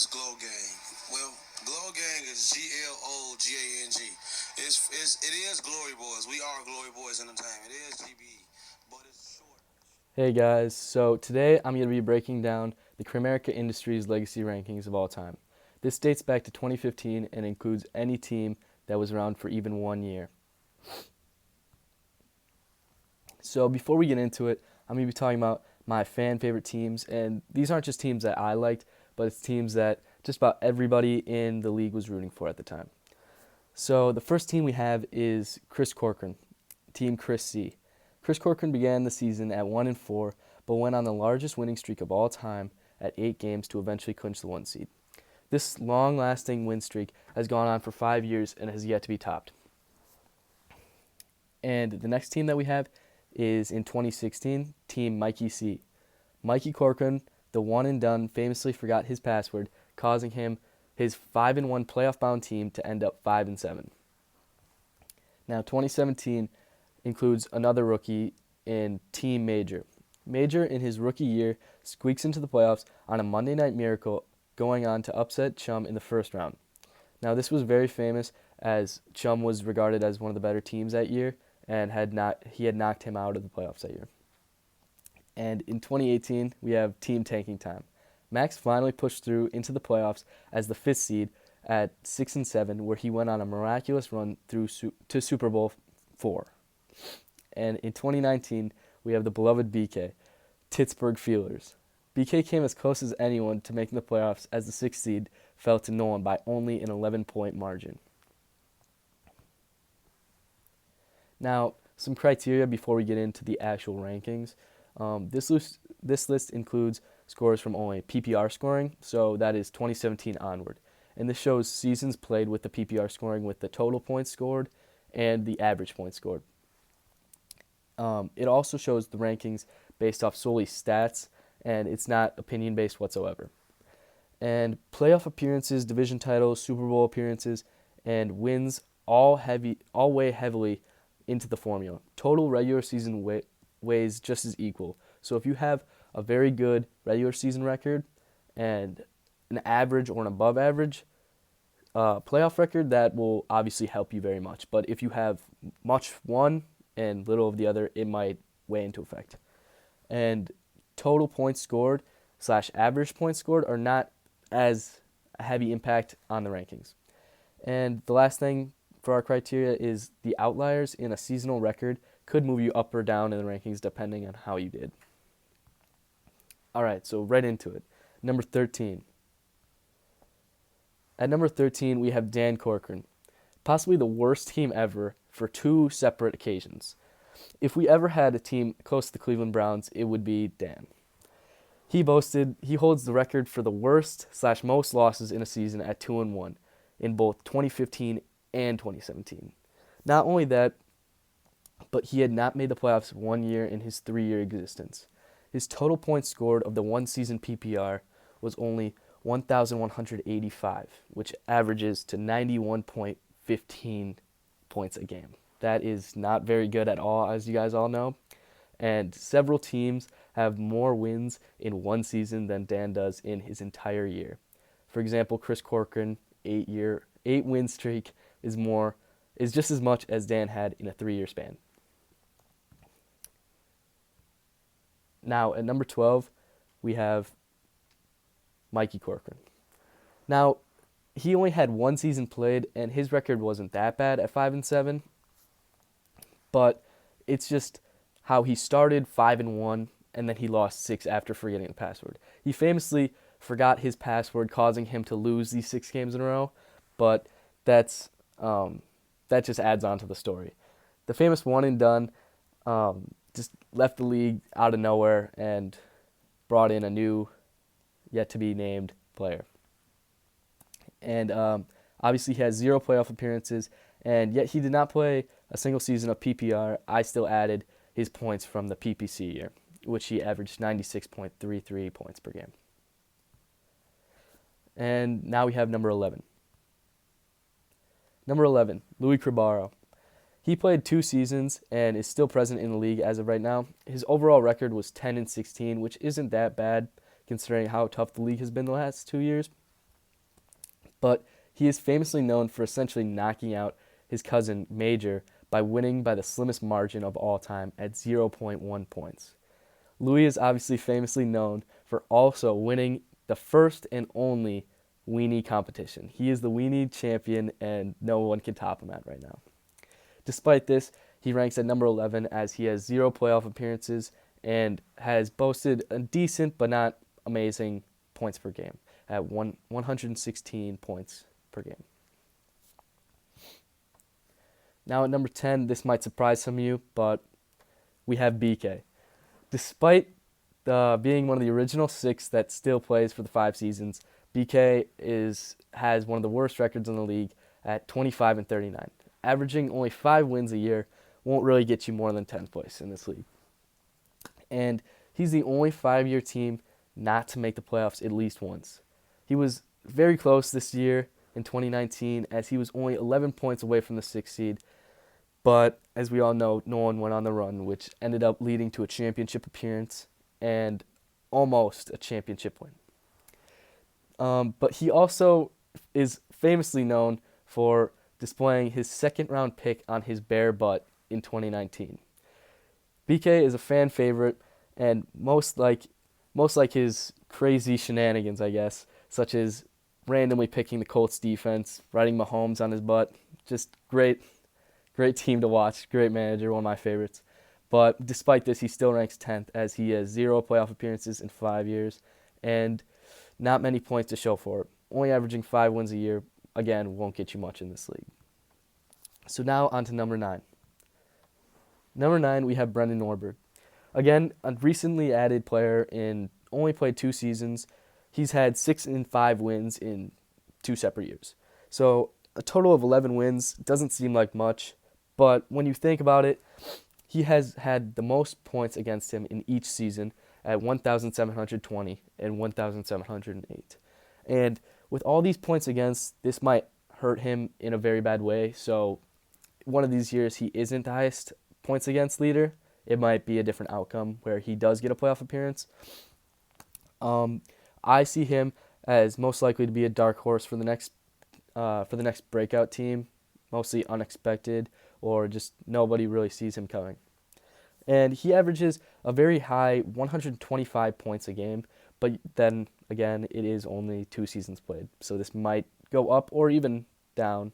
is Glow Gang? Well, Glow Gang is GLOGANG. It is Glory Boys. We are Glory Boys Entertainment. It is GBE, but it's short. Hey guys, so today I'm going to be breaking down the Kramerica Industries legacy rankings of all time. This dates back to 2015 and includes any team that was around for even 1 year. So before we get into it, I'm going to be talking about my fan favorite teams, and these aren't just teams that I liked, but it's teams that just about everybody in the league was rooting for at the time. So the first team we have is Chris Corcoran, Team Chris C. Chris Corcoran began the season at 1-4, but went on the largest winning streak of all time at 8 games to eventually clinch the 1 seed. This long-lasting win streak has gone on for 5 years and has yet to be topped. And the next team that we have is in 2016, Team Mikey C. Mikey Corcoran, the one and done, famously forgot his password, causing him his 5-1 playoff-bound team to end up 5-7. Now, 2017 includes another rookie in Team Major. Major, in his rookie year, squeaks into the playoffs on a Monday Night Miracle, going on to upset Chum in the first round. Now, this was very famous as Chum was regarded as one of the better teams that year, and he had knocked him out of the playoffs that year. And in 2018, we have Team Tanking Time. Max finally pushed through into the playoffs as the 5th seed at 6-7, where he went on a miraculous run through to Super Bowl 4. And in 2019, we have the beloved BK, Pittsburgh Feelers. BK came as close as anyone to making the playoffs as the 6th seed fell to no one by only an 11-point margin. Now, some criteria before we get into the actual rankings. This list includes scores from only PPR scoring, so that is 2017 onward. And this shows seasons played with the PPR scoring with the total points scored and the average points scored. It also shows the rankings based off solely stats, and it's not opinion-based whatsoever. And playoff appearances, division titles, Super Bowl appearances, and wins all weigh heavily into the formula. Total regular season weighs just as equal. So if you have a very good regular season record and an average or an above average playoff record, that will obviously help you very much. But if you have much one and little of the other, it might weigh into effect. And total points scored / average points scored are not as a heavy impact on the rankings. And the last thing for our criteria is the outliers in a seasonal record could move you up or down in the rankings depending on how you did. All right, so right into it. Number 13. At number 13, we have Dan Corcoran, possibly the worst team ever for 2 separate occasions. If we ever had a team close to the Cleveland Browns, it would be Dan. He holds the record for the worst / most losses in a season at 2-1 in both 2015 and 2017. Not only that, but he had not made the playoffs 1 year in his 3-year existence. His total points scored of the 1-season PPR was only 1,185, which averages to 91.15 points a game. That is not very good at all, as you guys all know. And several teams have more wins in 1 season than Dan does in his entire year. For example, Chris Corcoran, 8-win streak is just as much as Dan had in a 3-year span. Now, at number 12, we have Mikey Corcoran. Now, he only had 1 season played, and his record wasn't that bad at 5-7. But it's just how he started 5-1, and then he lost 6 after forgetting the password. He famously forgot his password, causing him to lose these 6 games in a row. But that just adds on to the story. The famous one and done just left the league out of nowhere and brought in a new, yet-to-be-named player. And obviously he has 0 playoff appearances, and yet he did not play a single season of PPR. I still added his points from the PPC year, which he averaged 96.33 points per game. And now we have number 11. Number 11, Louis Crabaro. He played 2 seasons and is still present in the league as of right now. His overall record was 10-16, which isn't that bad considering how tough the league has been the last 2 years. But he is famously known for essentially knocking out his cousin Major by winning by the slimmest margin of all time at zero point 0.1 points. Louis is obviously famously known for also winning the first and only weenie competition. He is the weenie champion, and no one can top him at right now. Despite this, he ranks at number 11 as he has 0 playoff appearances and has boasted a decent but not amazing points per game at 116 points per game. Now at number 10, this might surprise some of you, but we have BK. Despite being one of the original 6 that still plays for the 5 seasons, BK has one of the worst records in the league at 25-39. Averaging only 5 wins a year won't really get you more than 10th place in this league. And he's the only 5-year team not to make the playoffs at least once. He was very close this year in 2019 as he was only 11 points away from the 6th seed. But as we all know, no one went on the run, which ended up leading to a championship appearance and almost a championship win. But he also is famously known for displaying his second-round pick on his bare butt in 2019. BK is a fan favorite, and most like his crazy shenanigans, I guess, such as randomly picking the Colts defense, riding Mahomes on his butt. Just great team to watch, great manager, one of my favorites. But despite this, he still ranks 10th as he has 0 playoff appearances in 5 years and not many points to show for it. Only averaging 5 wins a year, again, won't get you much in this league. So now on to number 9. Number 9, we have Brendan Norberg. Again, a recently added player in only played 2 seasons. He's had 6 and 5 wins in 2 separate years. So a total of 11 wins doesn't seem like much, but when you think about it, he has had the most points against him in each season at 1,720 and 1,708. And with all these points against, this might hurt him in a very bad way. So one of these years he isn't the highest points against leader. It might be a different outcome where he does get a playoff appearance. I see him as most likely to be a dark horse for the next breakout team, mostly unexpected or just nobody really sees him coming. And he averages a very high 125 points a game, but then again, it is only 2 seasons played. So this might go up or even down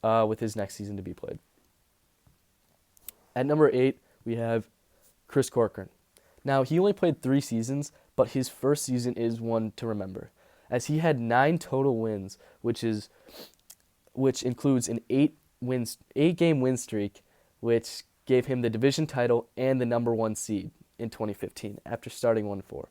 with his next season to be played. At number 8, we have Chris Corcoran. Now, he only played 3 seasons, but his first season is one to remember, as he had 9 total wins, which includes an 8-game win streak, which gave him the division title and the number 1 seed in 2015 after starting 1-4.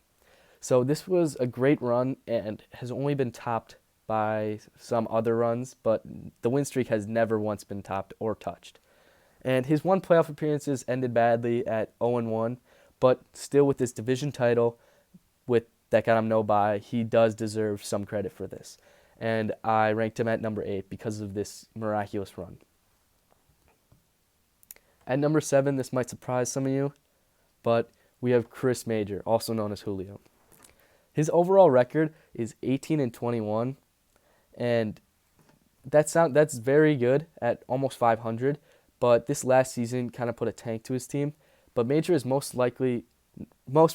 So this was a great run and has only been topped by some other runs, but the win streak has never once been topped or touched. And his 1 playoff appearances ended badly at 0-1, but still with this division title, with that got him no bye, he does deserve some credit for this. And I ranked him at number 8 because of this miraculous run. At number 7, this might surprise some of you, but we have Chris Major, also known as Julio. His overall record is 18-21, and that's very good at almost 500, but this last season kind of put a tank to his team. But Major is most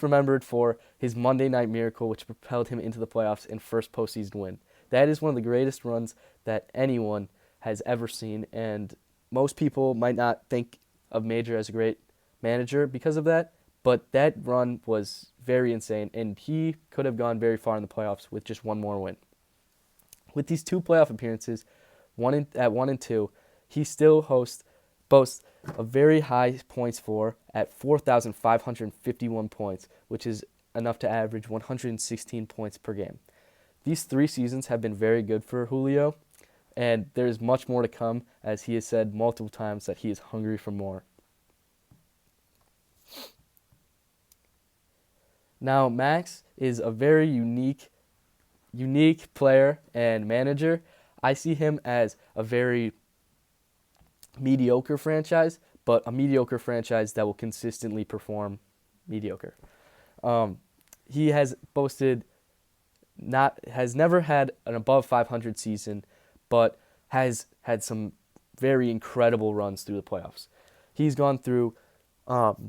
remembered for his Monday Night Miracle, which propelled him into the playoffs and first postseason win. That is one of the greatest runs that anyone has ever seen, and most people might not think of Major as a great manager because of that, but that run was very insane, and he could have gone very far in the playoffs with just 1 more win. With these 2 playoff appearances, at 1 and 2, he still boasts a very high points for at 4,551 points, which is enough to average 116 points per game. These 3 seasons have been very good for Julio, and there's much more to come, as he has said multiple times that he is hungry for more. Now, Max is a very unique player and manager. I see him as a very mediocre franchise, but a mediocre franchise that will consistently perform mediocre. He has boasted has never had an above 500 season, but has had some very incredible runs through the playoffs. He's gone through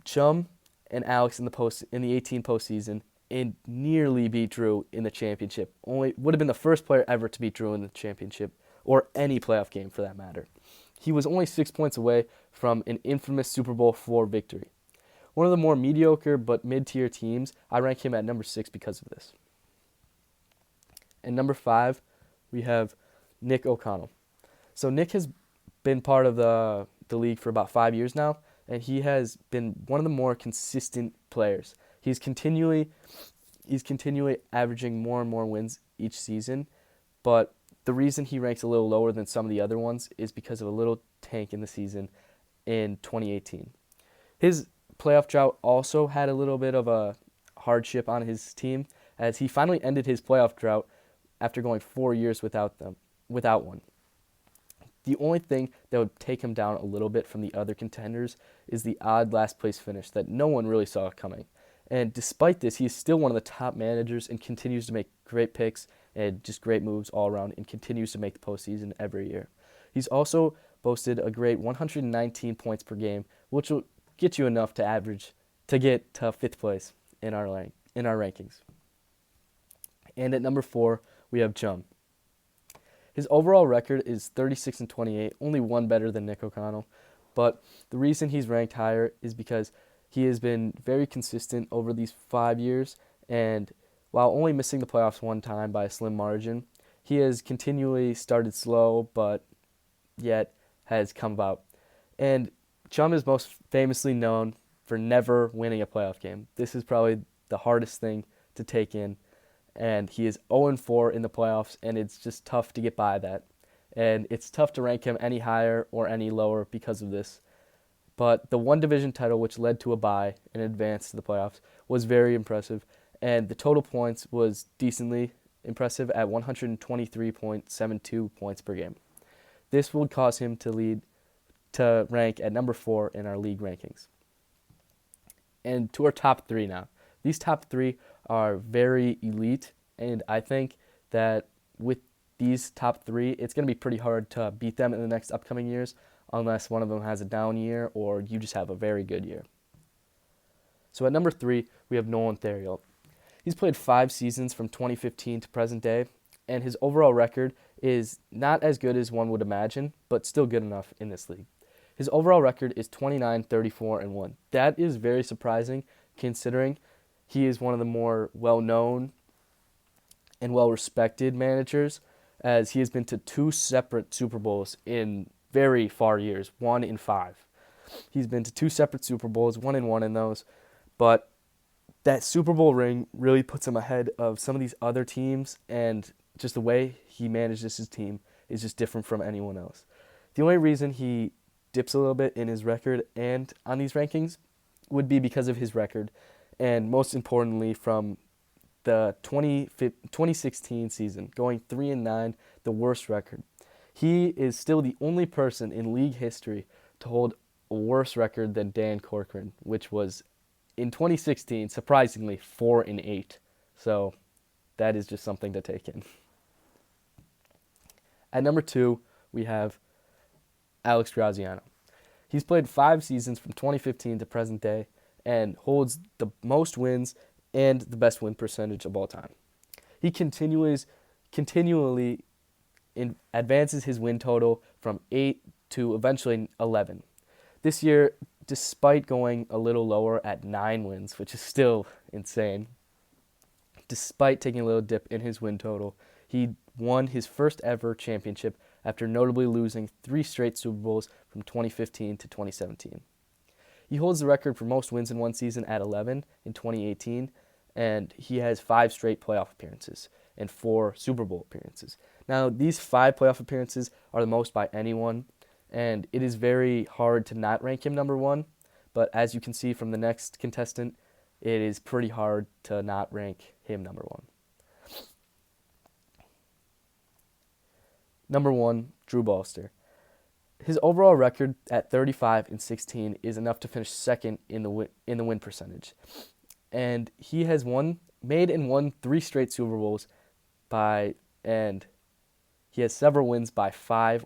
Chum and Alex in the 18 postseason and nearly beat Drew in the championship. Only would have been the first player ever to beat Drew in the championship or any playoff game for that matter. He was only 6 points away from an infamous Super Bowl IV victory. One of the more mediocre but mid-tier teams, I rank him at number 6 because of this. And number 5, we have Nick O'Connell. So Nick has been part of the league for about 5 years now, and he has been one of the more consistent players. He's continually averaging more and more wins each season, but the reason he ranks a little lower than some of the other ones is because of a little tank in the season in 2018. His playoff drought also had a little bit of a hardship on his team as he finally ended his playoff drought after going 4 years without one. The only thing that would take him down a little bit from the other contenders is the odd last place finish that no one really saw coming. And despite this, he is still one of the top managers and continues to make great picks and just great moves all around and continues to make the postseason every year. He's also boasted a great 119 points per game, which will get you enough to get to 5th place in our rankings. And at number 4, we have Chum. His overall record is 36-28, only one better than Nick O'Connell. But the reason he's ranked higher is because he has been very consistent over these 5 years, and while only missing the playoffs one time by a slim margin, he has continually started slow, but yet has come about. And Chum is most famously known for never winning a playoff game. This is probably the hardest thing to take in, and he is 0-4 in the playoffs, and it's just tough to get by that. And it's tough to rank him any higher or any lower because of this. But the one division title, which led to a bye and advance to the playoffs, was very impressive. And the total points was decently impressive at 123.72 points per game. This would cause him to rank at number 4 in our league rankings. And to our top 3 now. These top 3 are very elite, and I think that with these top 3, it's going to be pretty hard to beat them in the next upcoming years, unless one of them has a down year or you just have a very good year. So at number 3, we have Nolan Theriot. He's played 5 seasons from 2015 to present day, and his overall record is not as good as one would imagine, but still good enough in this league. His overall record is 29-34-1. That is very surprising considering he is one of the more well-known and well-respected managers, as he has been to 2 separate Super Bowls in very far years, 1 in 5. He's been to 2 separate Super Bowls, 1-1 in those, but that Super Bowl ring really puts him ahead of some of these other teams, and just the way he manages his team is just different from anyone else. The only reason he dips a little bit in his record and on these rankings would be because of his record, and most importantly from the 2016 season, going 3-9, the worst record. He is still the only person in league history to hold a worse record than Dan Corcoran, which was in 2016, surprisingly, 4-8. So that is just something to take in. At number 2, we have Alex Graziano. He's played 5 seasons from 2015 to present day and holds the most wins and the best win percentage of all time. He continually advances his win total from 8 to eventually 11. This year, despite going a little lower at 9 wins, which is still insane, despite taking a little dip in his win total, he won his first ever championship after notably losing 3 straight Super Bowls from 2015 to 2017. He holds the record for most wins in one season at 11 in 2018, and he has 5 straight playoff appearances and 4 Super Bowl appearances. Now, these 5 playoff appearances are the most by anyone, and it is very hard to not rank him number 1, but as you can see from the next contestant, it is pretty hard to not rank him number 1. Number 1, Drew Balster. His overall record at 35-16 is enough to finish second in the win percentage, and he has won 3 straight Super Bowls, by, and he has several wins by 5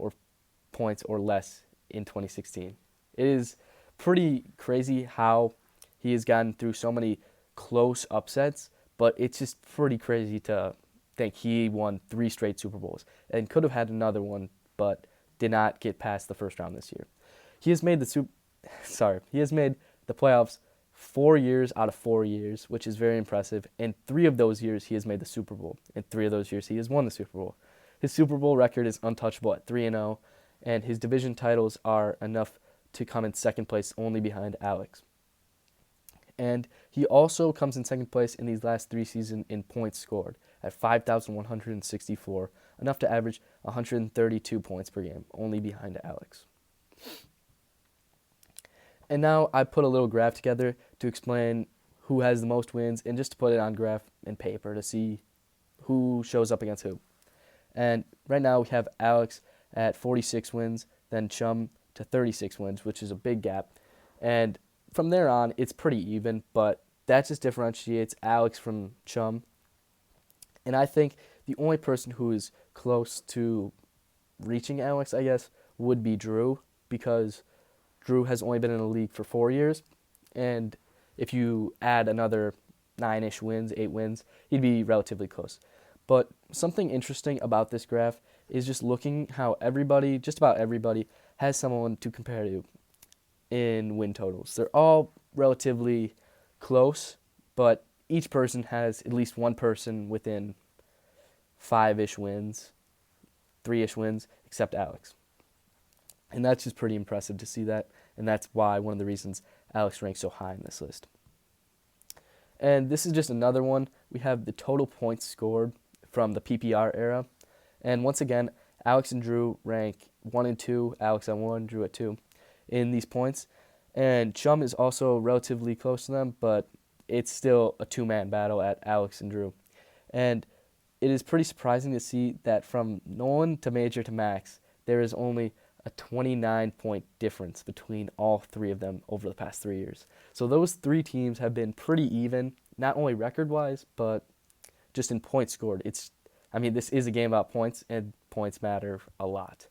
points or less in 2016. It is pretty crazy how he has gotten through so many close upsets, but it's just pretty crazy to think he won 3 straight Super Bowls and could have had another one, but did not get past the first round this year. He has made he has made the playoffs 4 years out of 4 years, which is very impressive. And 3 of those years he has made the Super Bowl. In 3 of those years he has won the Super Bowl. His Super Bowl record is untouchable at 3-0, and his division titles are enough to come in second place only behind Alex. And he also comes in second place in these last 3 seasons in points scored at 5,164, enough to average 132 points per game, only behind Alex. And now I put a little graph together to explain who has the most wins and just to put it on graph and paper to see who shows up against who. And right now we have Alex at 46 wins, then Chum to 36 wins, which is a big gap. And from there on, it's pretty even, but that just differentiates Alex from Chum. And I think the only person who is close to reaching Alex, I guess, would be Drew, because Drew has only been in the league for 4 years, and if you add another 9-ish wins, 8 wins, he'd be relatively close. But something interesting about this graph is just looking how everybody, just about everybody, has someone to compare to in win totals. They're all relatively close, but each person has at least one person within 5-ish wins, 3-ish wins, except Alex. And that's just pretty impressive to see that, and that's why one of the reasons Alex ranks so high in this list. And this is just another one. We have the total points scored from the PPR era. And once again, Alex and Drew rank 1 and 2, Alex at 1, Drew at 2 in these points. And Chum is also relatively close to them, but it's still a two-man battle at Alex and Drew. And it is pretty surprising to see that from Nolan to Major to Max, there is only a 29-point difference between all 3 of them over the past 3 years. So those 3 teams have been pretty even, not only record-wise, but just in points scored. This is a game about points, and points matter a lot.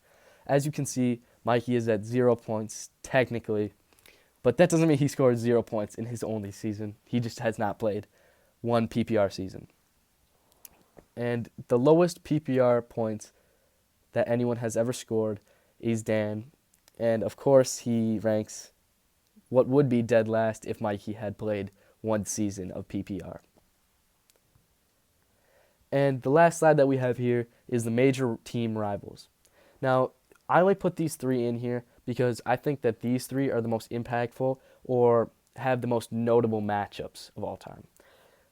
As you can see, Mikey is at 0 points technically, but that doesn't mean he scored 0 points in his only season. He just has not played one PPR season. And the lowest PPR points that anyone has ever scored is Dan. And of course, he ranks what would be dead last if Mikey had played one season of PPR. And the last slide that we have here is the major team rivals. Now, I only put these 3 in here because I think that these 3 are the most impactful or have the most notable matchups of all time.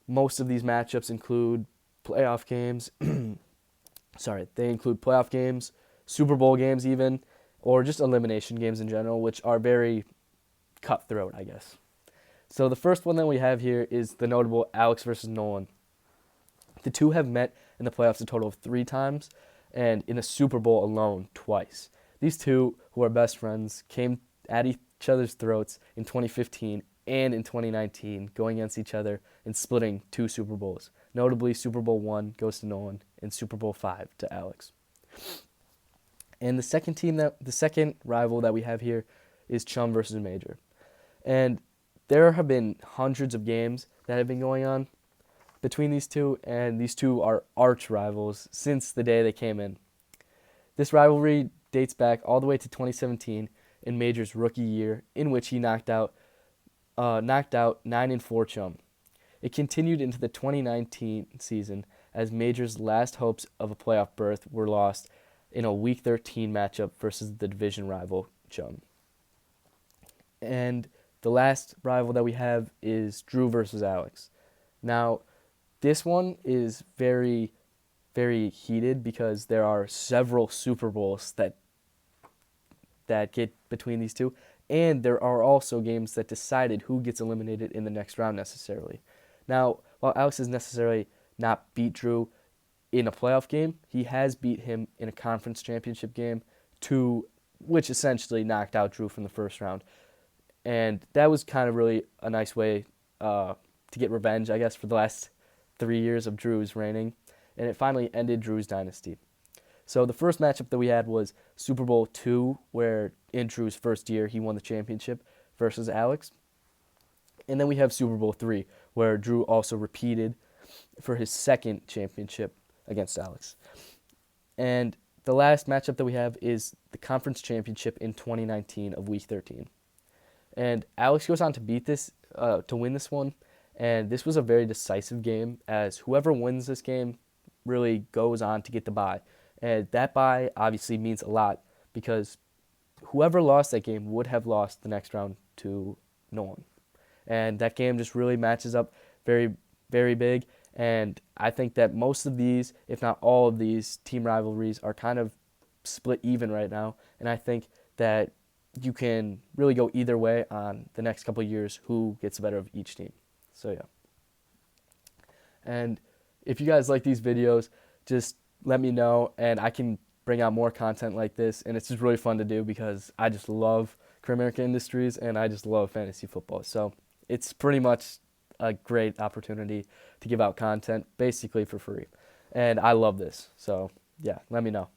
Most of these matchups include playoff games. They include playoff games, Super Bowl games even, or just elimination games in general, which are very cutthroat, I guess. So the first one that we have here is the notable Alex versus Nolan. The two have met in the playoffs a total of 3 times, and in the Super Bowl alone, twice. These two, who are best friends, came at each other's throats in 2015 and in 2019, going against each other and splitting 2 Super Bowls. Notably, Super Bowl 1 goes to Nolan, and Super Bowl 5 to Alex. And the second rival that we have here is Chum versus Major. And there have been hundreds of games that have been going on between these two, and these two are arch rivals since the day they came in. This rivalry dates back all the way to 2017 in Major's rookie year, in which he knocked out 9-4 Chum. It continued into the 2019 season as Major's last hopes of a playoff berth were lost in a Week 13 matchup versus the division rival Chum. And the last rival that we have is Drew versus Alex. Now, this one is very, very heated because there are several Super Bowls that get between these two, and there are also games that decided who gets eliminated in the next round necessarily. Now, while Alex has necessarily not beat Drew in a playoff game, he has beat him in a conference championship game, which essentially knocked out Drew from the first round. And that was kind of really a nice way to get revenge, I guess, for the last 3 years of Drew's reigning. and it finally ended Drew's dynasty. So the first matchup that we had was Super Bowl II, where in Drew's first year he won the championship versus Alex. And then we have Super Bowl III, where Drew also repeated for his second championship against Alex. And the last matchup that we have is the conference championship in 2019 of Week 13. And Alex goes on to to win this one. And this was a very decisive game, as whoever wins this game really goes on to get the bye. And that bye obviously means a lot, because whoever lost that game would have lost the next round to no one. And that game just really matches up very, very big. And I think that most of these, if not all of these, team rivalries are kind of split even right now. And I think that you can really go either way on the next couple of years who gets the better of each team. So, yeah. And if you guys like these videos, just let me know, and I can bring out more content like this. And it's just really fun to do, because I just love Kramerica Industries, and I just love fantasy football. So it's pretty much a great opportunity to give out content basically for free. And I love this. So, yeah, let me know.